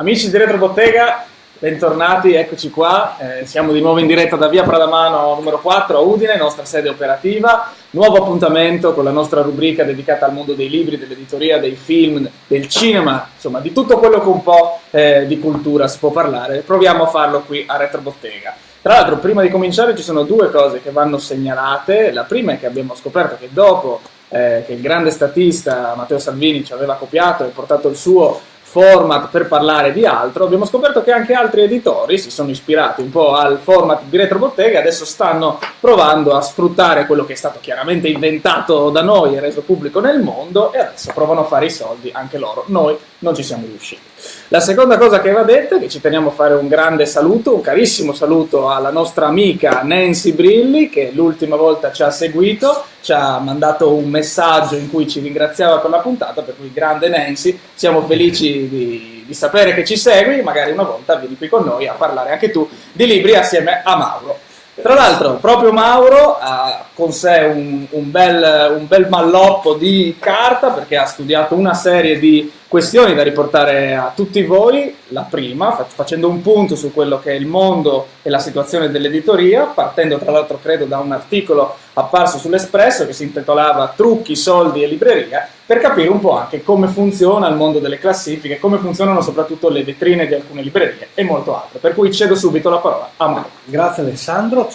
Amici di Retrobottega, bentornati, eccoci qua, siamo di nuovo in diretta da via Pradamano numero 4 a Udine, nostra sede operativa, nuovo appuntamento con la nostra rubrica dedicata al mondo dei libri, dell'editoria, dei film, del cinema, insomma di tutto quello che un po' di cultura si può parlare, proviamo a farlo qui a Retrobottega. Tra l'altro, prima di cominciare ci sono due cose che vanno segnalate. La prima è che abbiamo scoperto che dopo che il grande statista Matteo Salvini ci aveva copiato e portato il suo format per parlare di altro, abbiamo scoperto che anche altri editori si sono ispirati un po' al format di Retrobottega e adesso stanno provando a sfruttare quello che è stato chiaramente inventato da noi e reso pubblico nel mondo, e adesso provano a fare i soldi anche loro. Noi non ci siamo riusciti. La seconda cosa che va detta è che ci teniamo a fare un grande saluto, un carissimo saluto alla nostra amica Nancy Brilli, che l'ultima volta ci ha seguito, ci ha mandato un messaggio in cui ci ringraziava per la puntata, per cui grande Nancy, siamo felici di sapere che ci segui, magari una volta vieni qui con noi a parlare anche tu di libri assieme a Mauro. Tra l'altro proprio Mauro ha con sé un bel malloppo di carta, perché ha studiato una serie di questioni da riportare a tutti voi. La prima, facendo un punto su quello che è il mondo e la situazione dell'editoria, partendo tra l'altro credo da un articolo apparso sull'Espresso che si intitolava Trucchi, soldi e libreria, per capire un po' anche come funziona il mondo delle classifiche, come funzionano soprattutto le vetrine di alcune librerie e molto altro. Per cui cedo subito la parola a Mauro. Grazie Alessandro,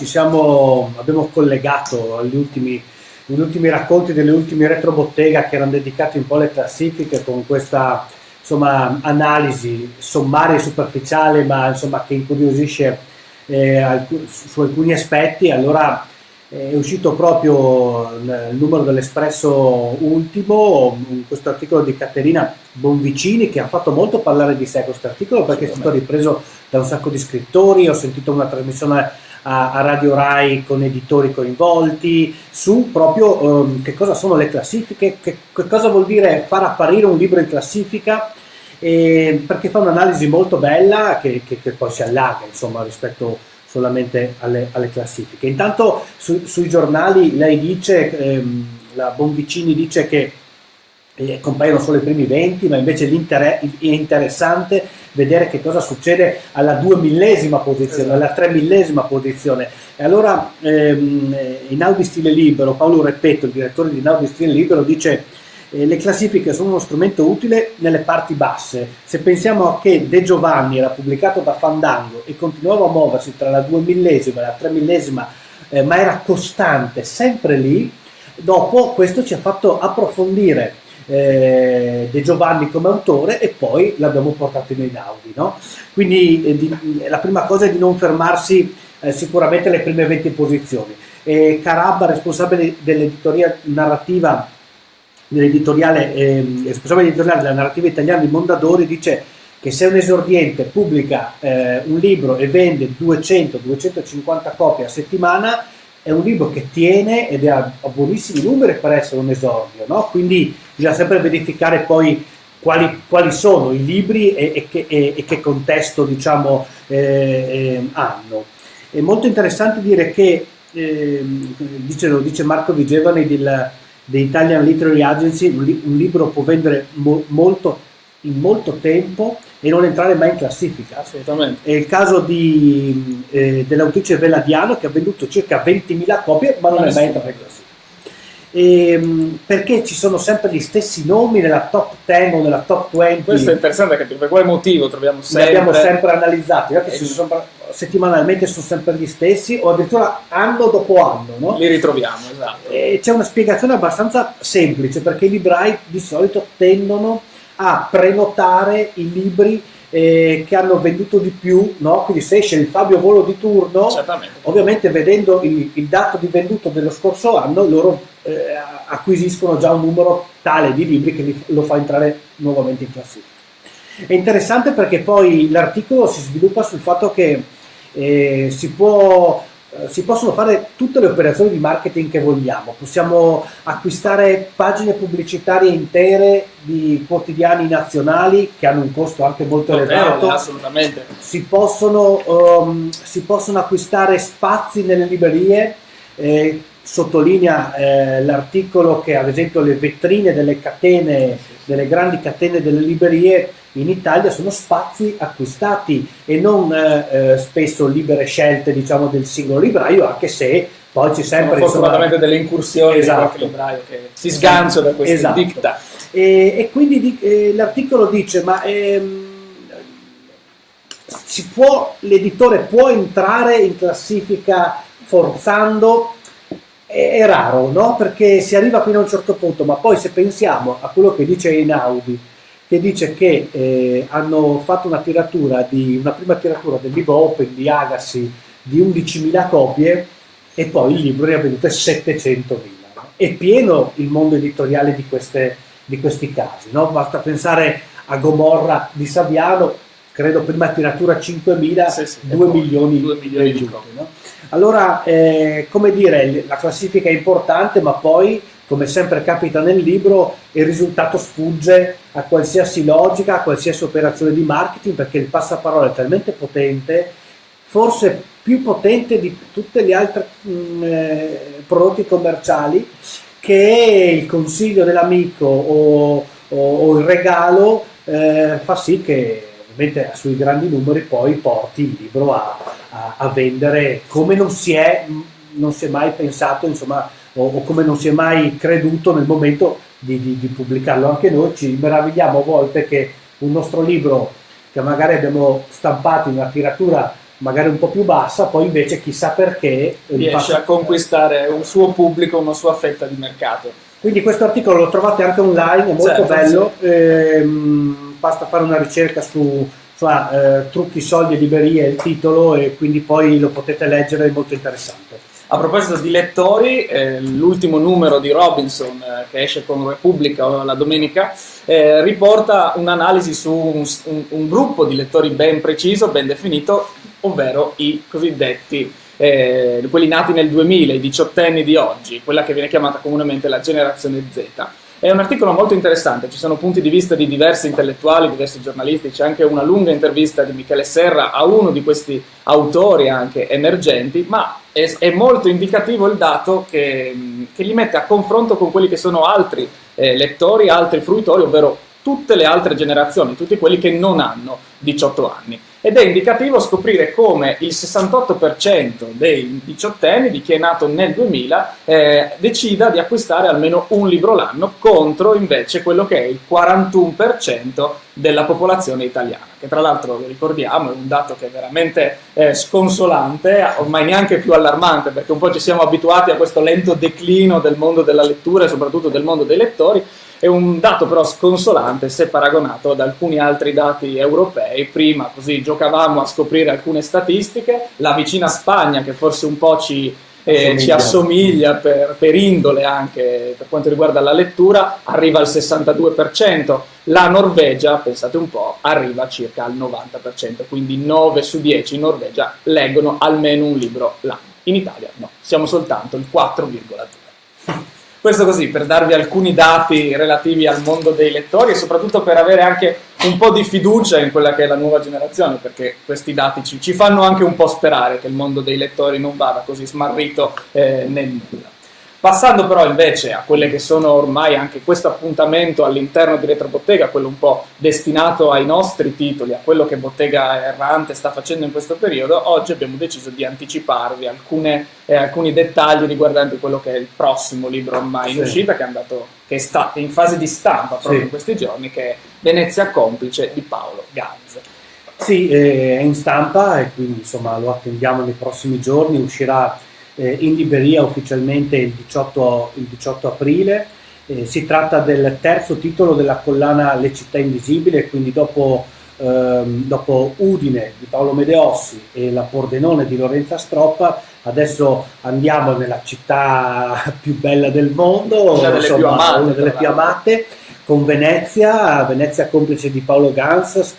abbiamo collegato gli ultimi racconti delle ultime Retrobottega che erano dedicati un po' alle classifiche con questa analisi sommaria e superficiale, ma insomma che incuriosisce su alcuni aspetti. Allora è uscito proprio il numero dell'Espresso ultimo, questo articolo di Caterina Bonvicini, che ha fatto molto parlare di sé questo articolo, perché è stato ripreso da un sacco di scrittori. Ho sentito una trasmissione a Radio Rai con editori coinvolti su proprio che cosa sono le classifiche, che cosa vuol dire far apparire un libro in classifica, perché fa un'analisi molto bella che poi si allarga insomma rispetto solamente alle classifiche. Intanto sui giornali lei dice, la Bonvicini dice che compaiono solo i primi 20, ma invece è interessante vedere che cosa succede alla 2.000ª posizione, alla 3.000ª posizione. E allora Einaudi Stile Libero, Paolo Repetto, il direttore di Einaudi Stile Libero, dice: le classifiche sono uno strumento utile nelle parti basse. Se pensiamo a che De Giovanni era pubblicato da Fandango e continuava a muoversi tra la 2.000ª e la 3.000ª, ma era costante sempre lì, dopo questo ci ha fatto approfondire De Giovanni come autore e poi l'abbiamo portato in Einaudi, no? Quindi la prima cosa è di non fermarsi sicuramente alle prime 20 posizioni. Carabba, responsabile dell'editoria narrativa responsabile editoriale della narrativa italiana di Mondadori, dice che se un esordiente pubblica un libro e vende 200-250 copie a settimana, è un libro che tiene ed ha buonissimi numeri per essere un esordio, no? Quindi bisogna sempre verificare poi quali sono i libri e che contesto diciamo hanno. È molto interessante dire che lo dice Marco Vigevani di Italian Literary Agency, un libro può vendere in molto tempo e non entrare mai in classifica. Assolutamente. È il caso dell'autrice Vela Diano, che ha venduto circa 20.000 copie ma non è mai entrata in classifica. Perché ci sono sempre gli stessi nomi nella top 10 o nella top 20. Questo è interessante capire per quale motivo troviamo sempre. Li abbiamo sempre analizzati, settimanalmente sono sempre gli stessi o addirittura anno dopo anno, no? Li ritroviamo, esatto. C'è una spiegazione abbastanza semplice, perché i librai di solito tendono a prenotare i libri che hanno venduto di più, no? Quindi se esce il Fabio Volo di turno, certamente, ovviamente vedendo il dato di venduto dello scorso anno, loro acquisiscono già un numero tale di libri che lo fa entrare nuovamente in classifica. È interessante perché poi l'articolo si sviluppa sul fatto che si possono fare tutte le operazioni di marketing che vogliamo. Possiamo acquistare pagine pubblicitarie intere di quotidiani nazionali che hanno un costo anche molto elevato. Assolutamente. Si possono acquistare spazi nelle librerie sottolinea l'articolo che ad esempio le vetrine delle catene, delle grandi catene delle librerie in Italia sono spazi acquistati e non spesso libere scelte, diciamo, del singolo libraio, anche se poi c'è sempre fortunatamente delle incursioni, esatto, di qualche libraio che si sgancia da questi, esatto, dicta. E quindi l'articolo dice: ma l'editore può entrare in classifica forzando? È raro, no? Perché si arriva fino a un certo punto, ma poi se pensiamo a quello che dice Einaudi, che dice che hanno fatto una prima tiratura del libro Open di Agassi di 11.000 copie e poi il libro ne ha vendute 700.000. No? È pieno il mondo editoriale di questi casi, no? Basta pensare a Gomorra di Saviano, credo prima tiratura 5.000, 2 milioni di copie. No? Allora, come dire, la classifica è importante, ma poi, come sempre capita nel libro, il risultato sfugge a qualsiasi logica, a qualsiasi operazione di marketing, perché il passaparola è talmente potente, forse più potente di tutte le altre prodotti commerciali, che il consiglio dell'amico o il regalo fa sì che ovviamente sui grandi numeri poi porti il libro a vendere come non si è mai pensato, insomma, o come non si è mai creduto nel momento di pubblicarlo. Anche noi ci meravigliamo a volte che un nostro libro, che magari abbiamo stampato in una tiratura magari un po' più bassa, poi invece chissà perché riesce a conquistare un suo pubblico, una sua fetta di mercato. Quindi questo articolo lo trovate anche online, è molto bello, sì. Basta fare una ricerca su trucchi, soldi e librerie, il titolo, e quindi poi lo potete leggere, è molto interessante. A proposito di lettori, l'ultimo numero di Robinson che esce con Repubblica la domenica riporta un'analisi su un gruppo di lettori ben preciso, ben definito, ovvero i cosiddetti quelli nati nel 2000, i diciottenni di oggi, quella che viene chiamata comunemente la generazione Z. È un articolo molto interessante, ci sono punti di vista di diversi intellettuali, diversi giornalisti, c'è anche una lunga intervista di Michele Serra a uno di questi autori anche emergenti, ma è molto indicativo il dato che li mette a confronto con quelli che sono altri lettori, altri fruitori, ovvero tutte le altre generazioni, tutti quelli che non hanno 18 anni. Ed è indicativo scoprire come il 68% dei diciottenni, di chi è nato nel 2000, decida di acquistare almeno un libro l'anno, contro invece quello che è il 41% della popolazione italiana, che tra l'altro, lo ricordiamo, è un dato che è veramente sconsolante, ormai neanche più allarmante, perché un po' ci siamo abituati a questo lento declino del mondo della lettura e soprattutto del mondo dei lettori. È un dato però sconsolante se paragonato ad alcuni altri dati europei. Prima così giocavamo a scoprire alcune statistiche, la vicina Spagna, che forse un po' ci assomiglia per indole anche per quanto riguarda la lettura, arriva al 62%, la Norvegia, pensate un po', arriva circa al 90%, quindi 9 su 10 in Norvegia leggono almeno un libro l'anno. In Italia no, siamo soltanto il 4,2%. Questo così, per darvi alcuni dati relativi al mondo dei lettori e soprattutto per avere anche un po' di fiducia in quella che è la nuova generazione, perché questi dati ci fanno anche un po' sperare che il mondo dei lettori non vada così smarrito nel nulla. Passando però invece a quelle che sono ormai anche questo appuntamento all'interno di Retrobottega, quello un po' destinato ai nostri titoli, a quello che Bottega Errante sta facendo in questo periodo, oggi abbiamo deciso di anticiparvi alcuni dettagli riguardanti quello che è il prossimo libro ormai in uscita, che sta in fase di stampa proprio in questi giorni, che è Venezia complice di Paolo Ganz. Sì, è in stampa e quindi insomma lo attendiamo nei prossimi giorni, uscirà in libreria ufficialmente il 18 aprile. Si tratta del terzo titolo della collana Le città invisibili, quindi dopo Udine di Paolo Medeossi e La Pordenone di Lorenza Stroppa, adesso andiamo nella città più bella del mondo, una delle più amate, con Venezia complice di Paolo Ganz,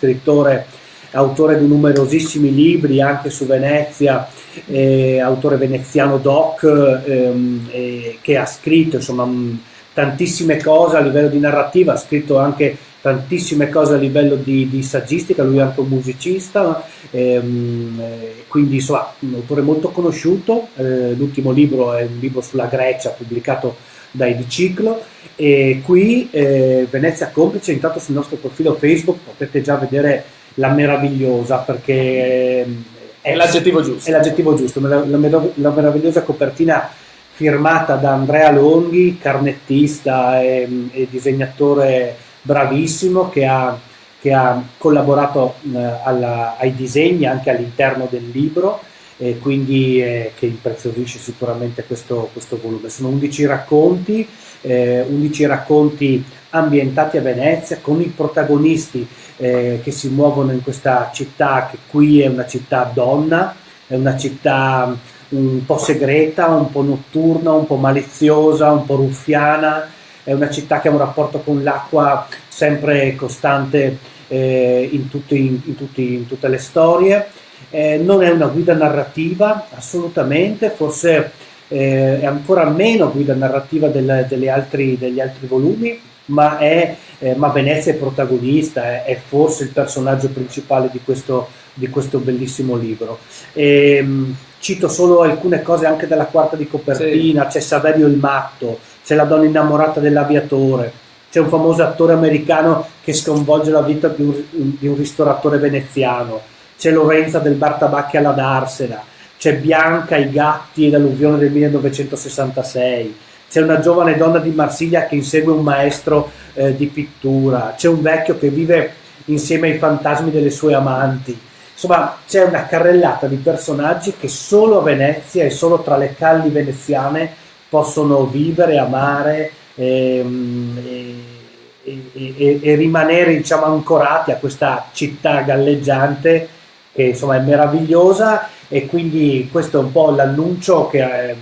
autore di numerosissimi libri anche su Venezia, autore veneziano doc, che ha scritto insomma tantissime cose a livello di narrativa, ha scritto anche tantissime cose a livello di saggistica, lui è anche un musicista, quindi insomma un autore molto conosciuto. L'ultimo libro è un libro sulla Grecia pubblicato da Ediciclo, e qui Venezia Complice, intanto sul nostro profilo Facebook potete già vedere la meravigliosa, perché è l'aggettivo giusto. È l'aggettivo giusto, la meravigliosa copertina firmata da Andrea Longhi, carnettista e disegnatore bravissimo, che ha collaborato ai disegni anche all'interno del libro, e quindi che impreziosisce sicuramente questo volume. Sono 11 racconti, 11 racconti ambientati a Venezia, con i protagonisti che si muovono in questa città, che qui è una città donna, è una città un po' segreta, un po' notturna, un po' maliziosa, un po' ruffiana, è una città che ha un rapporto con l'acqua sempre costante in tutte le storie. Non è una guida narrativa assolutamente, forse è ancora meno guida narrativa degli altri volumi, ma Venezia è protagonista, è forse il personaggio principale di questo bellissimo libro. Cito solo alcune cose anche dalla quarta di copertina. Sì. C'è Saverio il matto, c'è la donna innamorata dell'aviatore, c'è un famoso attore americano che sconvolge la vita di un ristoratore veneziano, c'è Lorenza del bar tabacchi alla Darsena, c'è Bianca, i gatti e l'alluvione del 1966, c'è una giovane donna di Marsiglia che insegue un maestro di pittura, c'è un vecchio che vive insieme ai fantasmi delle sue amanti. Insomma, c'è una carrellata di personaggi che solo a Venezia e solo tra le calli veneziane possono vivere, amare e rimanere, diciamo, ancorati a questa città galleggiante che insomma è meravigliosa. E quindi questo è un po' l'annuncio che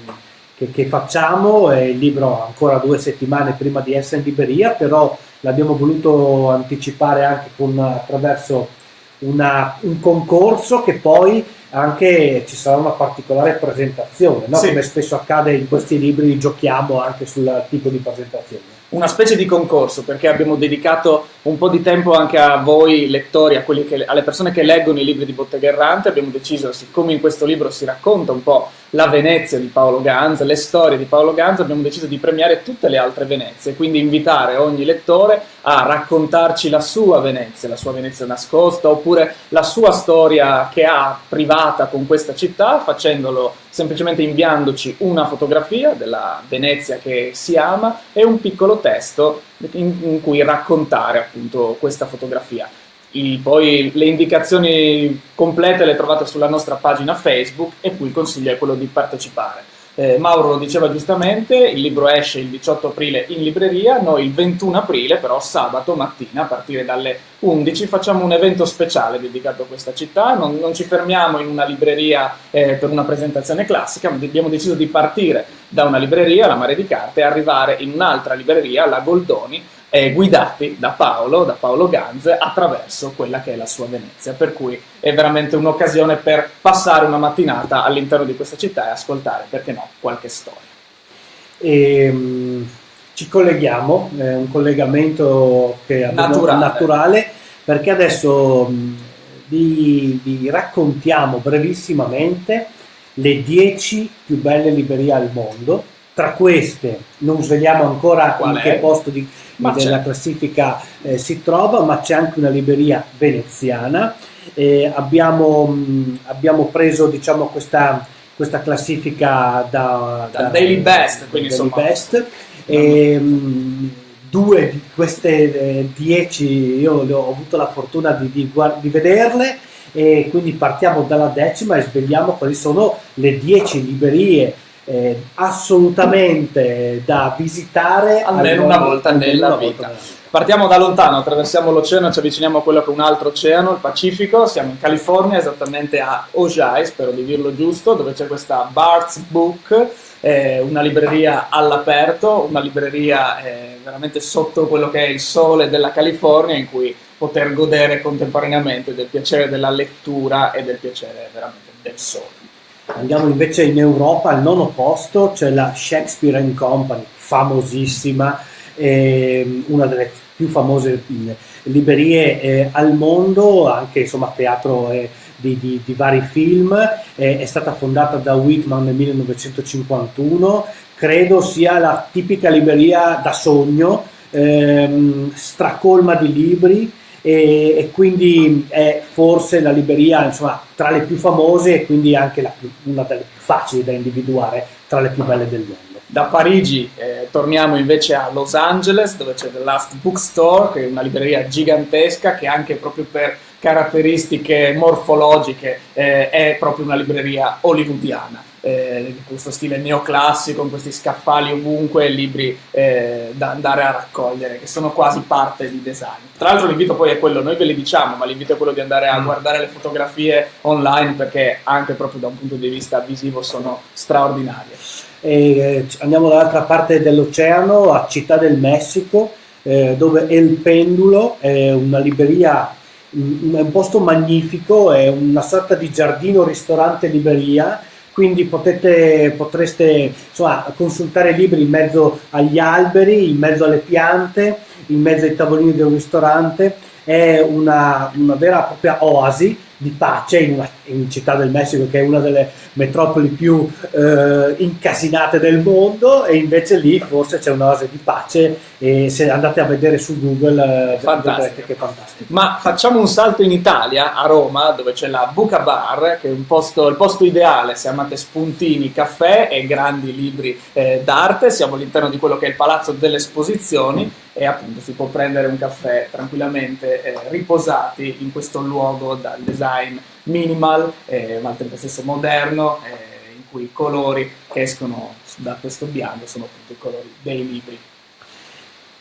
facciamo. Il libro ha ancora 2 settimane prima di essere in libreria, però l'abbiamo voluto anticipare anche attraverso un concorso, che poi anche ci sarà una particolare presentazione, no? Sì. Come spesso accade in questi libri, giochiamo anche sul tipo di presentazione. Una specie di concorso, perché abbiamo dedicato un po' di tempo anche a voi lettori, alle persone che leggono i libri di Bottega Errante. Abbiamo deciso, siccome in questo libro si racconta un po' la Venezia di Paolo Ganza, le storie di Paolo Ganza, abbiamo deciso di premiare tutte le altre Venezie, quindi invitare ogni lettore a raccontarci la sua Venezia nascosta, oppure la sua storia che ha privata con questa città, facendolo semplicemente inviandoci una fotografia della Venezia che si ama e un piccolo testo in cui raccontare appunto questa fotografia. Poi le indicazioni complete le trovate sulla nostra pagina Facebook, e poi il consiglio è quello di partecipare. Mauro lo diceva giustamente, il libro esce il 18 aprile in libreria, noi il 21 aprile però sabato mattina a partire dalle 11 facciamo un evento speciale dedicato a questa città. Non ci fermiamo in una libreria per una presentazione classica, ma abbiamo deciso di partire da una libreria, la Mare di Carte, e arrivare in un'altra libreria, la Goldoni, guidati da Paolo Ganz, attraverso quella che è la sua Venezia, per cui è veramente un'occasione per passare una mattinata all'interno di questa città e ascoltare, perché no, qualche storia. Ci colleghiamo, un collegamento che abbiamo naturale, perché adesso vi raccontiamo brevissimamente le 10 più belle librerie al mondo. Tra queste non sveliamo ancora in che posto della classifica si trova, ma c'è anche una libreria veneziana. Abbiamo preso, diciamo, questa classifica da Daily Best, quindi Daily Best. Due di queste 10 io ho avuto la fortuna di vederle, e quindi partiamo dalla 10ª e svegliamo quali sono le 10 librerie assolutamente da visitare almeno una volta nella vita. Partiamo da lontano, attraversiamo l'oceano, ci avviciniamo a quello che è un altro oceano, il Pacifico. Siamo in California, esattamente a Ojai, spero di dirlo giusto, dove c'è questa Bart's Book, una libreria all'aperto, una libreria veramente sotto quello che è il sole della California, in cui poter godere contemporaneamente del piacere della lettura e del piacere veramente del sole. Andiamo invece in Europa, al 9° posto c'è la Shakespeare & Company, famosissima, una delle più famose librerie al mondo, anche insomma teatro di vari film. È stata fondata da Whitman nel 1951, credo sia la tipica libreria da sogno, stracolma di libri, e quindi è forse la libreria insomma tra le più famose e quindi anche una delle più facili da individuare tra le più belle del mondo. Da Parigi torniamo invece a Los Angeles, dove c'è The Last Bookstore, che è una libreria gigantesca che anche proprio per caratteristiche morfologiche è proprio una libreria hollywoodiana. Questo stile neoclassico, con questi scaffali ovunque, libri da andare a raccogliere, che sono quasi parte di design. Tra l'altro l'invito poi è quello, noi ve li diciamo, ma l'invito è quello di andare a guardare le fotografie online, perché anche proprio da un punto di vista visivo sono straordinarie. Andiamo dall'altra parte dell'oceano, a Città del Messico, dove El Pendulo è una libreria, è un posto magnifico, è una sorta di giardino, ristorante, libreria, quindi potreste insomma, consultare libri in mezzo agli alberi, in mezzo alle piante, in mezzo ai tavolini del ristorante. È una vera e propria oasi di pace in Città del Messico, che è una delle metropoli più incasinate del mondo, e invece lì forse c'è un'oasi di pace, e se andate a vedere su Google vedrete che è fantastico. Ma facciamo un salto in Italia, a Roma, dove c'è la Buca Bar, che è il posto ideale se amate spuntini, caffè e grandi libri d'arte. Siamo all'interno di quello che è il Palazzo delle Esposizioni, e appunto si può prendere un caffè tranquillamente riposati in questo luogo dal design minimal ma al tempo stesso moderno, in cui i colori che escono da questo bianco sono appunto i colori dei libri.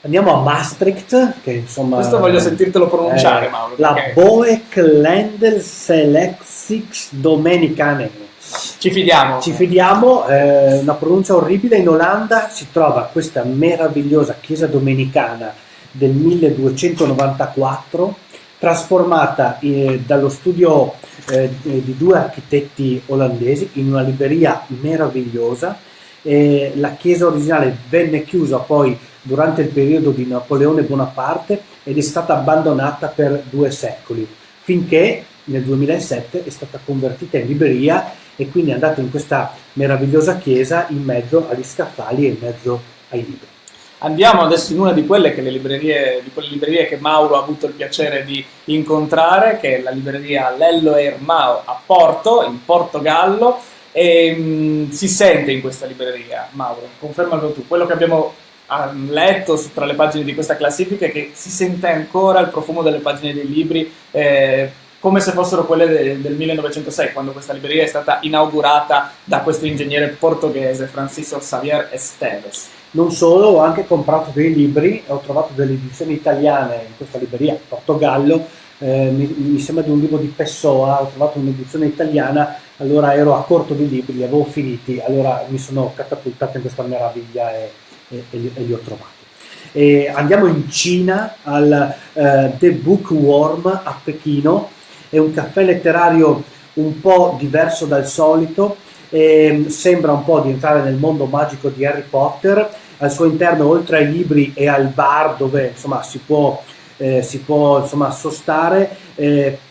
Andiamo a Maastricht, che insomma... Questo voglio sentirtelo pronunciare, Mauro. La Boek Ländel Selectix Domenicane. Ci fidiamo. Ci fidiamo, una pronuncia orribile. In Olanda si trova questa meravigliosa chiesa domenicana del 1294, trasformata dallo studio di due architetti olandesi in una libreria meravigliosa. La chiesa originale venne chiusa poi durante il periodo di Napoleone Bonaparte ed è stata abbandonata per 2 secoli, finché nel 2007 è stata convertita in libreria, e quindi è andato in questa meravigliosa chiesa in mezzo agli scaffali e in mezzo ai libri. Andiamo adesso in una di quelle librerie che Mauro ha avuto il piacere di incontrare, che è la libreria Lello e Irmão a Porto, in Portogallo, e si sente in questa libreria, Mauro, confermalo tu, quello che abbiamo letto tra le pagine di questa classifica è che si sente ancora il profumo delle pagine dei libri, come se fossero quelle del 1906, quando questa libreria è stata inaugurata da questo ingegnere portoghese, Francisco Xavier Esteves. Non solo, ho anche comprato dei libri, ho trovato delle edizioni italiane in questa libreria, Portogallo, mi sembra di un libro di Pessoa, ho trovato un'edizione italiana, allora ero a corto di libri, li avevo finiti, allora mi sono catapultato in questa meraviglia e li ho trovati. E andiamo in Cina, al The Bookworm a Pechino. È un caffè letterario un po' diverso dal solito, sembra un po' di entrare nel mondo magico di Harry Potter. Al suo interno, oltre ai libri e al bar dove insomma si può insomma sostare,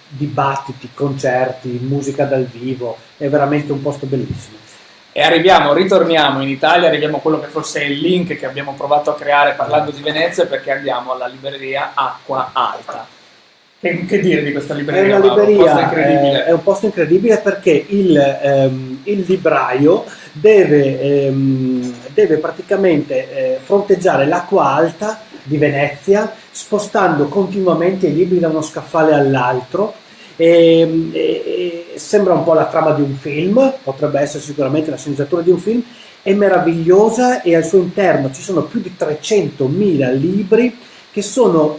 dibattiti, concerti, musica dal vivo, è veramente un posto bellissimo. E ritorniamo in Italia, arriviamo a quello che forse è il link che abbiamo provato a creare parlando di Venezia, perché andiamo alla libreria Acqua Alta. Che dire di questa libreria? È una libreria, è un posto incredibile perché il libraio deve praticamente fronteggiare l'acqua alta di Venezia, spostando continuamente i libri da uno scaffale all'altro. Sembra un po' la trama di un film, potrebbe essere sicuramente la sceneggiatura di un film. È meravigliosa, e al suo interno ci sono più di 300.000 libri che sono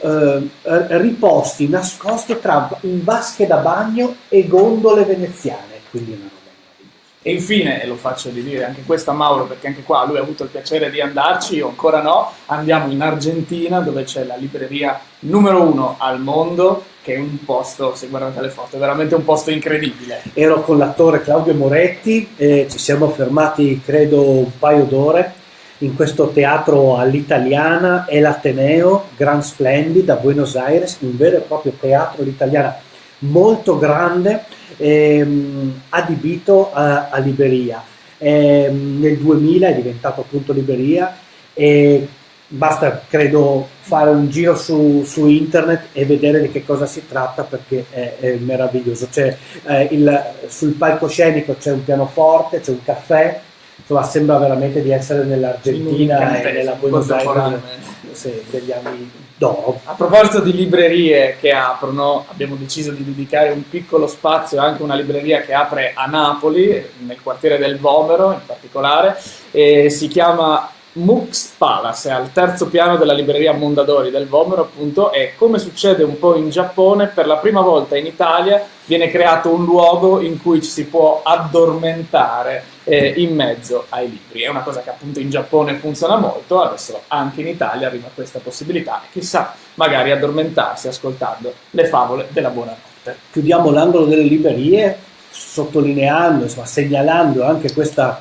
riposti, nascosti tra vasche da bagno e gondole veneziane, quindi è una roba meravigliosa. E infine, e lo faccio di dire anche questa a Mauro, perché anche qua lui ha avuto il piacere di andarci, io ancora no, andiamo in Argentina, dove c'è la libreria numero 1 al mondo, che è un posto, se guardate le foto, è veramente un posto incredibile. Ero con l'attore Claudio Moretti, ci siamo fermati credo un paio d'ore, in questo teatro all'italiana, è l'Ateneo Gran Splendid a Buenos Aires, un vero e proprio teatro all'italiana molto grande, adibito a libreria. Nel 2000 è diventato appunto libreria, e basta, credo, fare un giro su internet e vedere di che cosa si tratta, perché è meraviglioso. Sul palcoscenico c'è un pianoforte, c'è un caffè, insomma sembra veramente di essere nell'Argentina e nella Buenos Aires degli anni d'oro. A proposito di librerie che aprono, abbiamo deciso di dedicare un piccolo spazio anche a una libreria che apre a Napoli, nel quartiere del Vomero in particolare, e si chiama Mux Palace, è al terzo piano della libreria Mondadori del Vomero, appunto, e come succede un po' in Giappone, per la prima volta in Italia viene creato un luogo in cui ci si può addormentare in mezzo ai libri. È una cosa che appunto in Giappone funziona molto, adesso anche in Italia arriva questa possibilità, e chissà, magari addormentarsi ascoltando le favole della buonanotte. Chiudiamo l'angolo delle librerie sottolineando, insomma, segnalando anche questo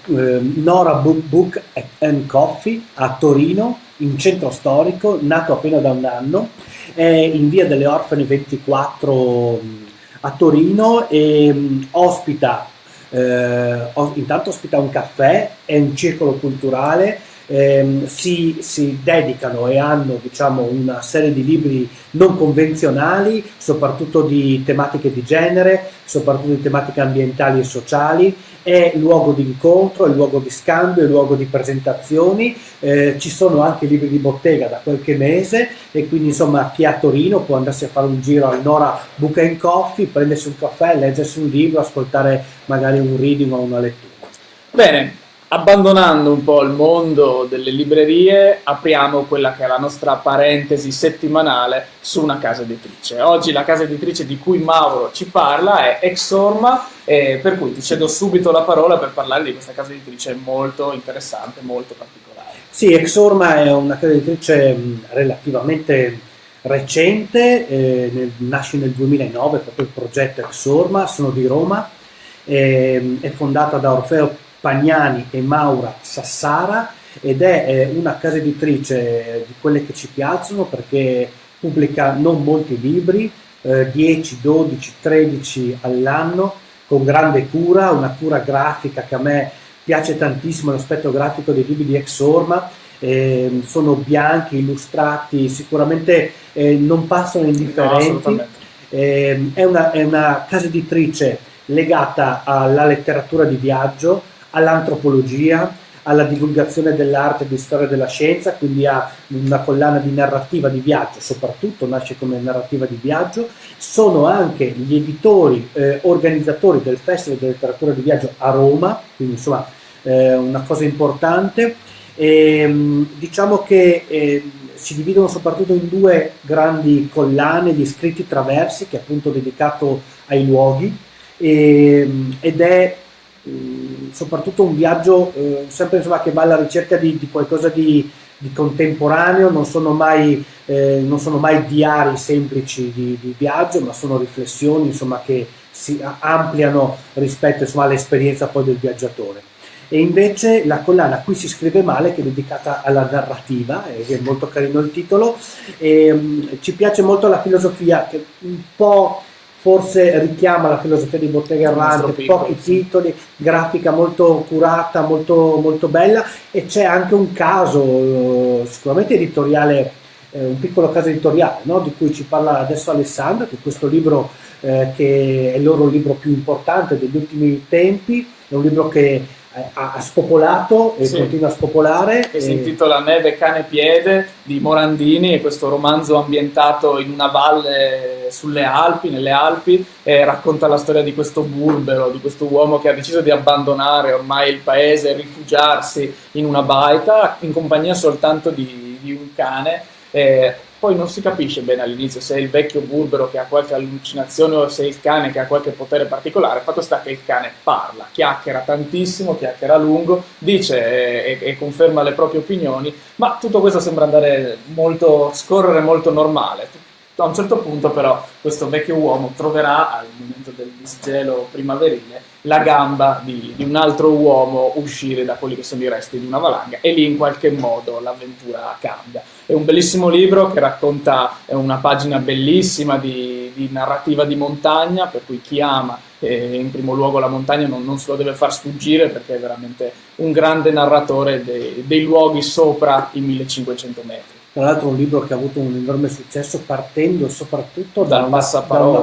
Nora Book and Coffee a Torino, in centro storico, nato appena da un anno, è in via delle Orfane 24 a Torino, e intanto ospita un caffè e un circolo culturale. Si dedicano e hanno, diciamo, una serie di libri non convenzionali, soprattutto di tematiche di genere, soprattutto di tematiche ambientali e sociali. È luogo di incontro, è luogo di scambio, è luogo di presentazioni. Ci sono anche libri di bottega da qualche mese, e quindi insomma chi è a Torino può andarsi a fare un giro al Nora Book and Coffee, prendersi un caffè, leggersi un libro, ascoltare magari un reading o una lettura. Bene, abbandonando un po' il mondo delle librerie, apriamo quella che è la nostra parentesi settimanale su una casa editrice. Oggi la casa editrice di cui Mauro ci parla è Exorma, per cui ti cedo subito la parola per parlare di questa casa editrice molto interessante, molto particolare. Sì, Exorma è una casa editrice relativamente recente, nasce nel 2009 proprio il progetto Exorma. Sono di Roma, è fondata da Orfeo Pagnani e Maura Sassara, ed è una casa editrice di quelle che ci piacciono, perché pubblica non molti libri, 10, 12, 13 all'anno, con grande cura, una cura grafica che a me piace tantissimo. L'aspetto grafico dei libri di Exorma, sono bianchi, illustrati, sicuramente non passano indifferenti. No, è una casa editrice legata alla letteratura di viaggio, all'antropologia, alla divulgazione dell'arte e di storia della scienza, quindi ha una collana di narrativa di viaggio, soprattutto nasce come narrativa di viaggio. Sono anche gli editori, organizzatori del Festival di Letteratura di Viaggio a Roma, quindi insomma una cosa importante. Diciamo che si dividono soprattutto in due grandi collane, gli scritti traversi, che è appunto dedicato ai luoghi, ed è soprattutto un viaggio sempre, insomma, che va alla ricerca di qualcosa di contemporaneo. Non sono mai diari semplici di viaggio, ma sono riflessioni, insomma, che si ampliano rispetto, insomma, all'esperienza poi del viaggiatore. E invece la collana Qui si scrive male, che è dedicata alla narrativa, è molto carino il titolo, e ci piace molto la filosofia, che un po' forse richiama la filosofia di Bottega Errante, pochi titoli, grafica molto curata, molto, molto bella, e c'è anche un caso sicuramente editoriale, un piccolo caso editoriale, no? Di cui ci parla adesso Alessandra, che è questo libro che è il loro libro più importante degli ultimi tempi, è un libro che ha spopolato e continua a spopolare. Si intitola Neve, cane, piede di Morandini, e questo romanzo ambientato in una valle sulle Alpi, nelle Alpi, racconta la storia di questo burbero, di questo uomo che ha deciso di abbandonare ormai il paese e rifugiarsi in una baita in compagnia soltanto di un cane. Poi non si capisce bene all'inizio se è il vecchio burbero che ha qualche allucinazione o se è il cane che ha qualche potere particolare. Fatto sta che il cane parla, chiacchiera tantissimo, chiacchiera a lungo, dice e conferma le proprie opinioni, ma tutto questo sembra andare scorrere molto normale. A un certo punto però questo vecchio uomo troverà, al momento del disgelo primaverile, la gamba di un altro uomo uscire da quelli che sono i resti di una valanga, e lì in qualche modo l'avventura cambia. È un bellissimo libro che racconta una pagina bellissima di narrativa di montagna, per cui chi ama in primo luogo la montagna non se lo deve far sfuggire, perché è veramente un grande narratore dei luoghi sopra i 1500 metri. Tra l'altro un libro che ha avuto un enorme successo partendo soprattutto da una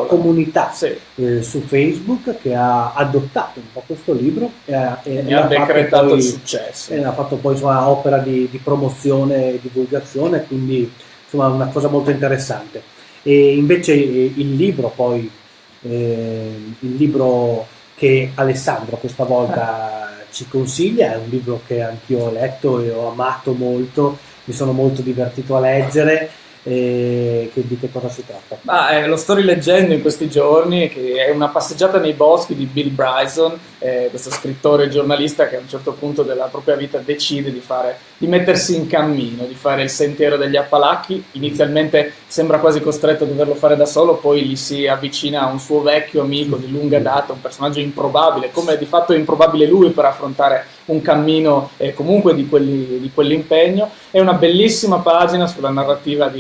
comunità su Facebook che ha adottato un po' questo libro e ha decretato il successo. E ha fatto poi opera di promozione e divulgazione, quindi insomma una cosa molto interessante. E invece il libro che Alessandro questa volta ci consiglia è un libro che anch'io ho letto e ho amato molto. Mi sono molto divertito a leggere. Di che cosa si tratta? Lo sto rileggendo in questi giorni, che è Una passeggiata nei boschi di Bill Bryson, questo scrittore e giornalista che a un certo punto della propria vita decide di mettersi in cammino, di fare il sentiero degli Appalachi. Inizialmente sembra quasi costretto a doverlo fare da solo, poi gli si avvicina a un suo vecchio amico di lunga data, un personaggio improbabile, come di fatto è improbabile lui per affrontare un cammino comunque di quell'impegno. È una bellissima pagina sulla narrativa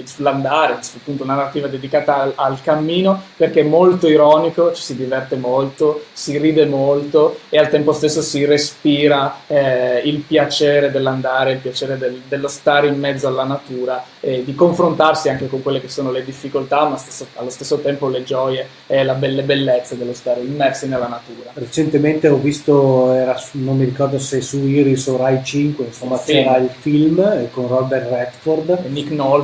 sull'andare, appunto una narrativa dedicata al cammino, perché è molto ironico, ci si diverte molto, si ride molto e al tempo stesso si respira il piacere dell'andare, il piacere dello stare in mezzo alla natura, di confrontarsi anche con quelle che sono le difficoltà, ma allo stesso tempo le gioie e le bellezze dello stare immersi nella natura. Recentemente ho visto, non mi ricordo se su Iris o Rai 5, insomma c'era il film con Robert Redford e Nick Nolte,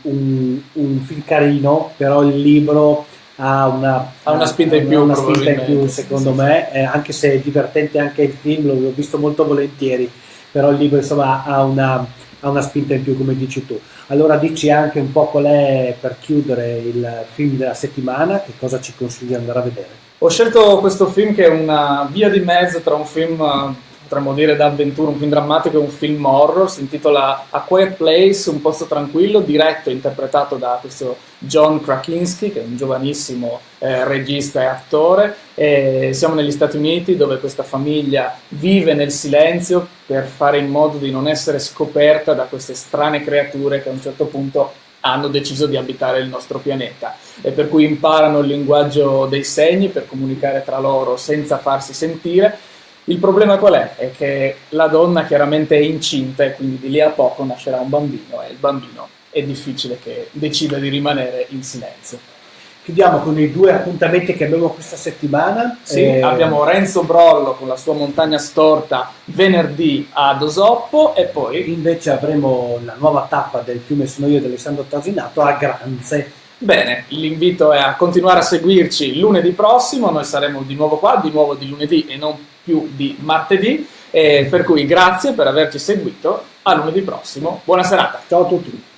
un film carino, però il libro ha una spinta in più secondo me, anche se è divertente anche il film, l'ho visto molto volentieri, però il libro insomma ha una spinta in più, come dici tu. Allora dici anche un po' qual è, per chiudere, il film della settimana, che cosa ci consigli di andare a vedere? Ho scelto questo film che è una via di mezzo tra un film, potremmo dire d'avventura, un film drammatico e un film horror. Si intitola A Quiet Place, un posto tranquillo, diretto e interpretato da questo John Krasinski, che è un giovanissimo regista e attore. Siamo negli Stati Uniti, dove questa famiglia vive nel silenzio per fare in modo di non essere scoperta da queste strane creature che a un certo punto hanno deciso di abitare il nostro pianeta, e per cui imparano il linguaggio dei segni per comunicare tra loro senza farsi sentire. Il problema qual è? È che la donna chiaramente è incinta e quindi di lì a poco nascerà un bambino, e il bambino è difficile che decida di rimanere in silenzio. Chiudiamo con i due appuntamenti che abbiamo questa settimana. Abbiamo Renzo Brollo con la sua Montagna Storta venerdì ad Osoppo, e poi invece avremo la nuova tappa del Fiume Sono Io di Alessandro Trasinato a Granze. Bene, l'invito è a continuare a seguirci lunedì prossimo. Noi saremo di nuovo qua, di nuovo di lunedì e non più di martedì, per cui grazie per averci seguito. A lunedì prossimo, buona serata. Ciao a tutti.